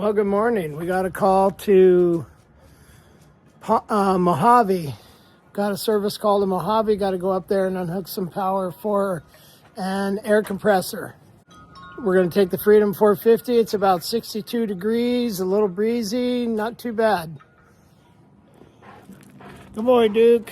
Well, good morning. We got a call to Mojave. Got a service call to Mojave. Got to go up there and unhook some power for an air compressor. We're going to take the Freedom 450. It's about 62 degrees, a little breezy, not too bad. Good boy, Duke.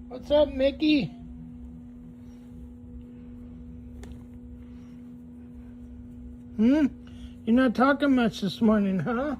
What's up, Mickey? You're not talking much this morning, huh?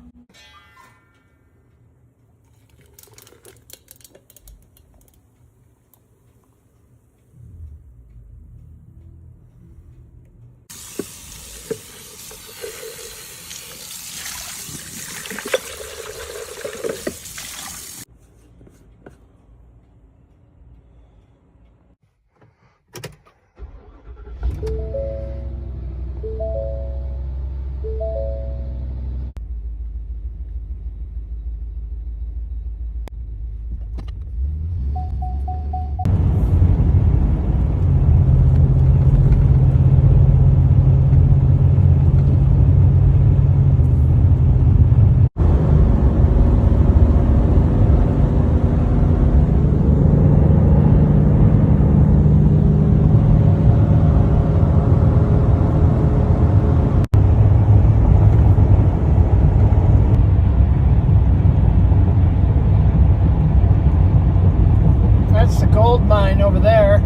That's the gold mine over there.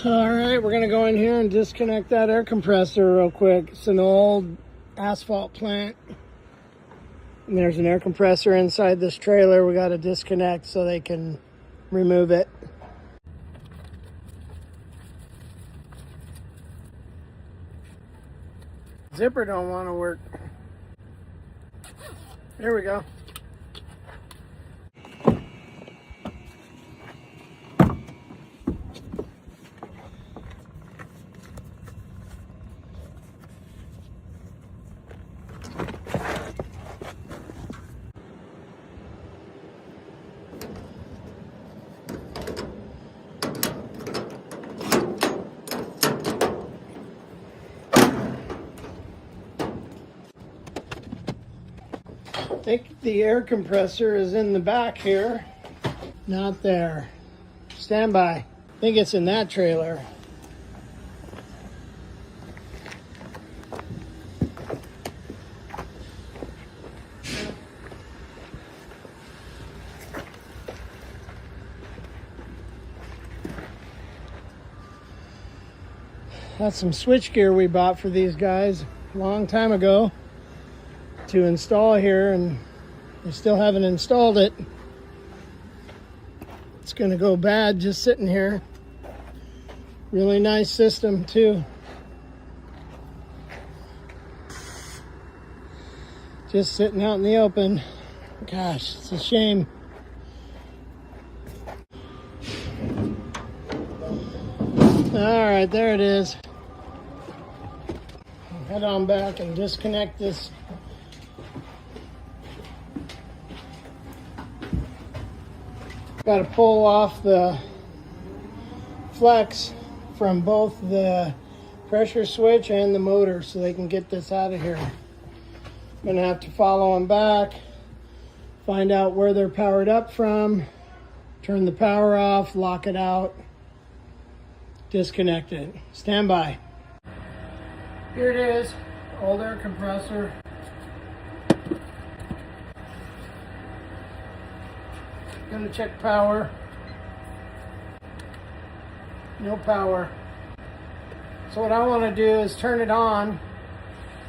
All right, we're gonna go in here and disconnect that air compressor real quick. It's an old asphalt plant. And there's an air compressor inside this trailer. We got to disconnect so they can remove it. Zipper don't want to work. There we go. I think the air compressor is in the back here. Not there. Stand by. I think it's in that trailer. That's some switchgear we bought for these guys a long time ago to install here, and they still haven't installed it. It's gonna go bad just sitting here. Really nice system too. Just sitting out in the open. Gosh, it's a shame. All right, there it is. Head on back and disconnect this. Got to pull off the flex from both the pressure switch and the motor so they can get this out of here. I'm gonna have to follow them back, find out where they're powered up from, turn the power off, lock it out, disconnect it. Stand by. Here it is, old air compressor. Gonna check power. No power. So what I want to do is turn it on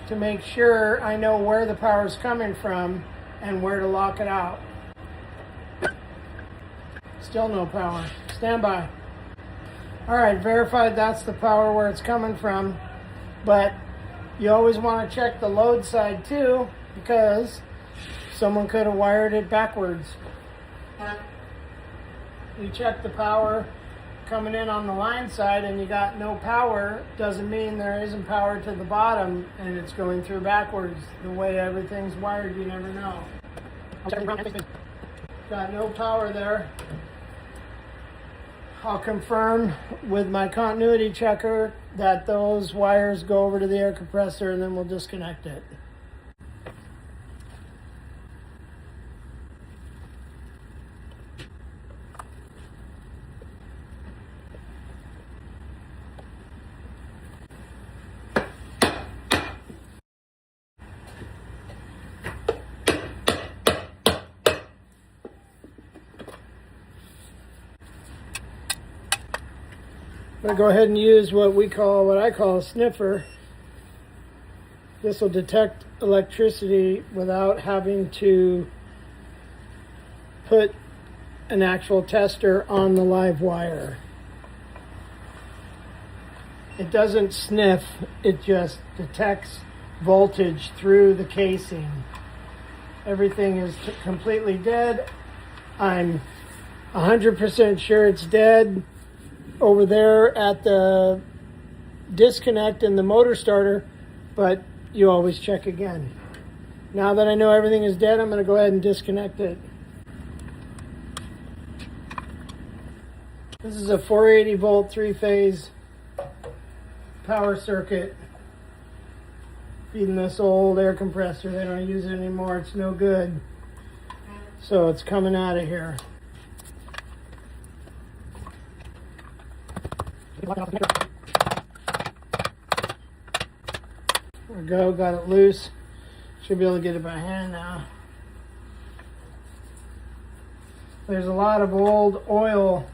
to make sure I know where the power is coming from and where to lock it out. Still no power. Stand by. Alright, verified that's the power where it's coming from, but you always want to check the load side too, because someone could have wired it backwards. You check the power coming in on the line side and you got no power, doesn't mean there isn't power to the bottom and it's going through backwards. The way everything's wired, you never know. Got no power there. I'll confirm with my continuity checker that those wires go over to the air compressor and then we'll disconnect it. I'm going to go ahead and use what I call a sniffer. This will detect electricity without having to put an actual tester on the live wire. It doesn't sniff, it just detects voltage through the casing. Everything is completely dead. I'm 100% sure it's dead over there at the disconnect in the motor starter, but you always check again. Now that I know everything is dead, I'm going to go ahead and disconnect it. This is a 480 volt 3-phase power circuit feeding this old air compressor. They don't use it anymore, it's no good. So it's coming out of here. There we go, got it loose. Should be able to get it by hand now. There's a lot of old oil,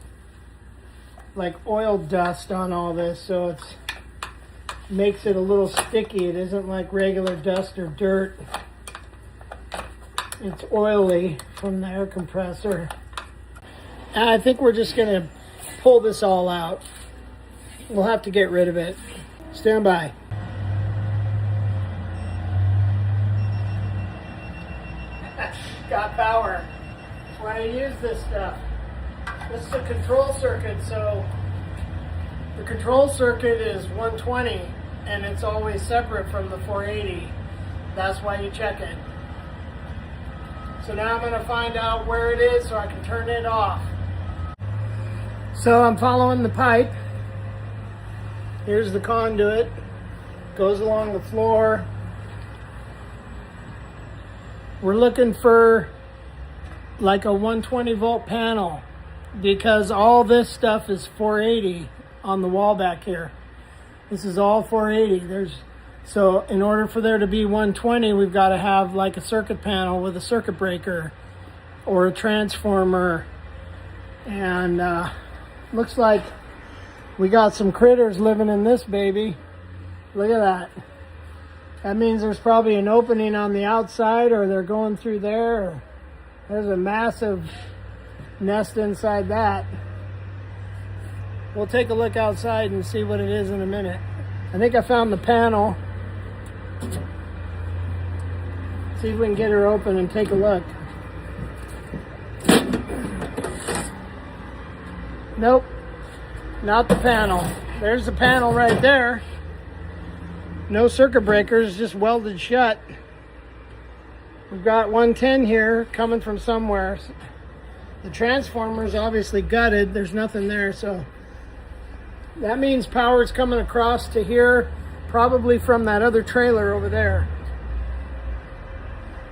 like oil dust on all this, so it makes it a little sticky. It isn't like regular dust or dirt. It's oily from the air compressor. And I think we're just gonna pull this all out. We'll have to get rid of it. Stand by. Got power. That's why I use this stuff. This is a control circuit, so the control circuit is 120 and it's always separate from the 480. That's why you check it. So now I'm going to find out where it is so I can turn it off. So I'm following the pipe. Here's the conduit. Goes along the floor. We're looking for like a 120 volt panel because all this stuff is 480 on the wall back here. This is all 480. So in order for there to be 120, we've got to have like a circuit panel with a circuit breaker or a transformer. And looks like we got some critters living in this baby. Look at that. That means there's probably an opening on the outside, or they're going through there. Or there's a massive nest inside that. We'll take a look outside and see what it is in a minute. I think I found the panel. See if we can get her open and take a look. Nope, not the panel. There's the panel right there. No circuit breakers, just welded shut. We've got 110 here coming from somewhere. The transformer is obviously gutted. There's nothing there, so That means power is coming across to here, probably from that other trailer over there.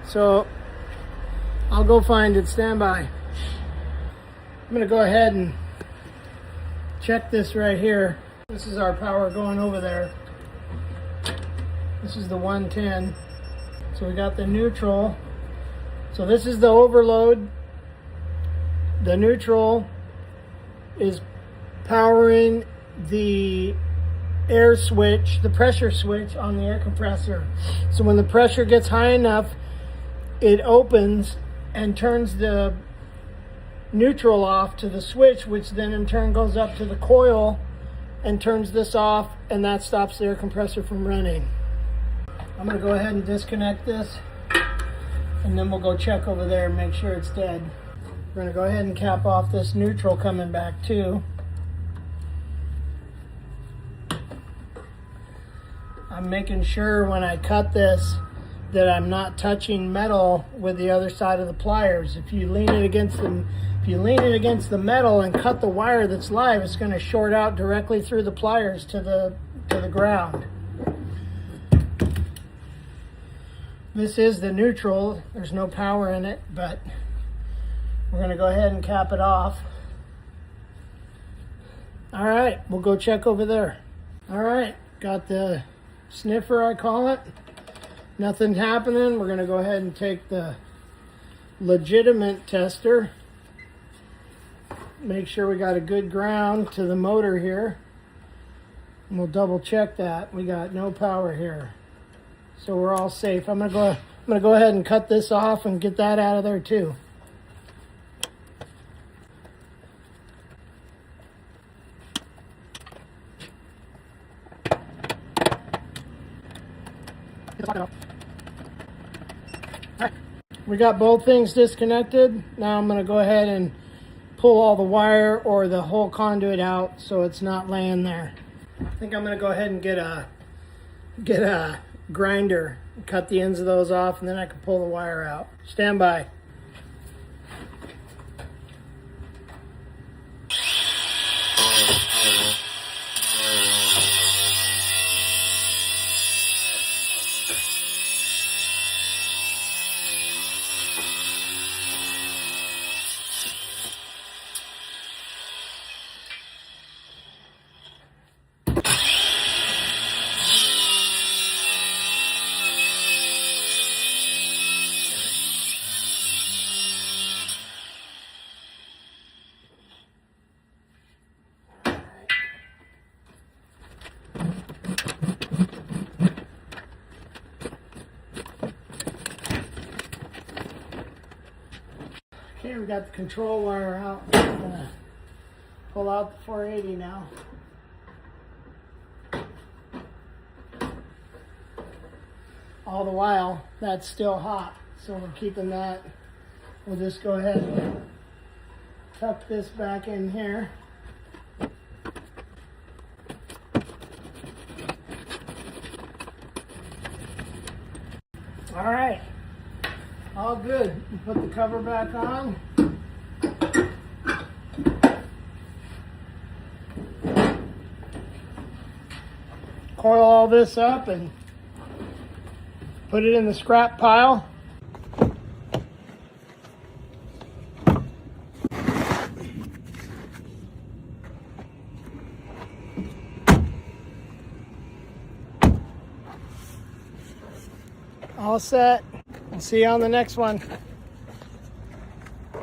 So I'll go find it. Stand by. I'm going to go ahead and check this right here. This is our power going over there. This is the 110. So we got the neutral. So this is the overload. The neutral is powering the air switch, the pressure switch on the air compressor. So when the pressure gets high enough, it opens and turns the neutral off to the switch, which then in turn goes up to the coil and turns this off, and that stops the air compressor from running. I'm going to go ahead and disconnect this, and then we'll go check over there and make sure it's dead. We're going to go ahead and cap off this neutral coming back too. I'm making sure when I cut this that I'm not touching metal with the other side of the pliers. If you lean it against the metal and cut the wire that's live, it's going to short out directly through the pliers to the ground. This is the neutral. There's no power in it, but we're going to go ahead and cap it off. All right, we'll go check over there. All right, got the sniffer, I call it. Nothing's happening. We're going to go ahead and take the legitimate tester. Make sure we got a good ground to the motor here. And we'll double check that. We got no power here. So we're all safe. I'm gonna go ahead and cut this off and get that out of there too. Alright, we got both things disconnected. Now I'm gonna go ahead and pull all the wire or the whole conduit out so it's not laying there. I think I'm gonna go ahead and get a grinder, cut the ends of those off, and then I can pull the wire out. Stand by. Okay, we got the control wire out. I'm gonna pull out the 480 now. All the while, that's still hot, so we're keeping that. We'll just go ahead and tuck this back in here. All right. All good. Put the cover back on. Coil all this up and put it in the scrap pile. All set. We'll see you on the next one.